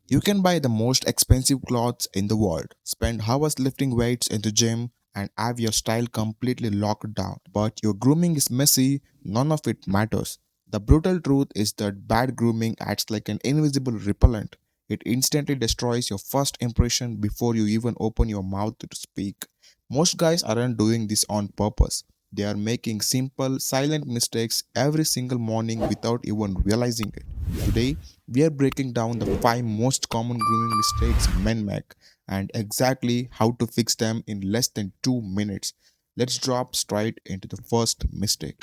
You can buy the most expensive clothes in the world, spend hours lifting weights in the gym, and have your style completely locked down. But your grooming is messy, none of it matters. The brutal truth is that bad grooming acts like an invisible repellent. It instantly destroys your first impression before you even open your mouth to speak. Most guys aren't doing this on purpose. They are making simple, silent mistakes every single morning without even realizing it. Today, we are breaking down the 5 most common grooming mistakes men make and exactly how to fix them in less than 2 minutes. Let's drop straight into the first mistake.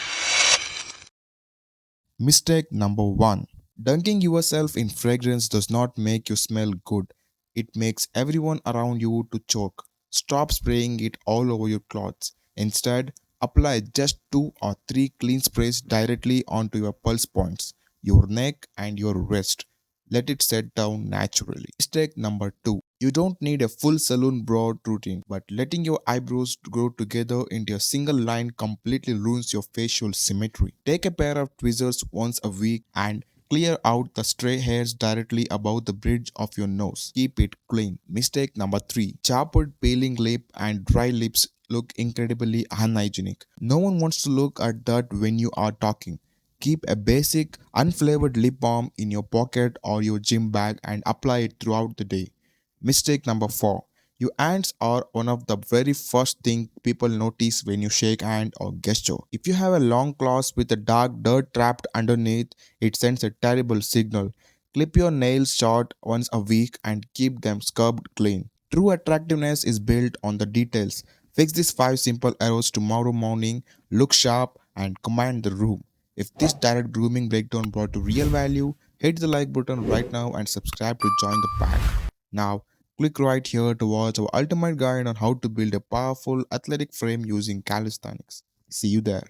Mistake number 1. Dunking yourself in fragrance does not make you smell good. It makes everyone around you to choke. Stop spraying it all over your clothes. Instead, apply just 2 or 3 clean sprays directly onto your pulse points, your neck and your wrist. Let it set down naturally. Mistake number 2. You don't need a full salon brow routine, but letting your eyebrows grow together into a single line completely ruins your facial symmetry. Take a pair of tweezers once a week and clear out the stray hairs directly above the bridge of your nose. Keep it clean. Mistake number 3. Chapped, peeling lip and dry lips look incredibly unhygienic. No one wants to look at that when you are talking. Keep a basic, unflavored lip balm in your pocket or your gym bag and apply it throughout the day. Mistake number 4. Your hands are one of the very first thing people notice when you shake hand or gesture. If you have a long claws with a dark dirt trapped underneath, it sends a terrible signal. Clip your nails short once a week and keep them scrubbed clean. True attractiveness is built on the details. Fix these 5 simple errors tomorrow morning, look sharp and command the room. If this direct grooming breakdown brought you real value, hit the like button right now and subscribe to join the pack. Now, click right here to watch our ultimate guide on how to build a powerful athletic frame using calisthenics. See you there.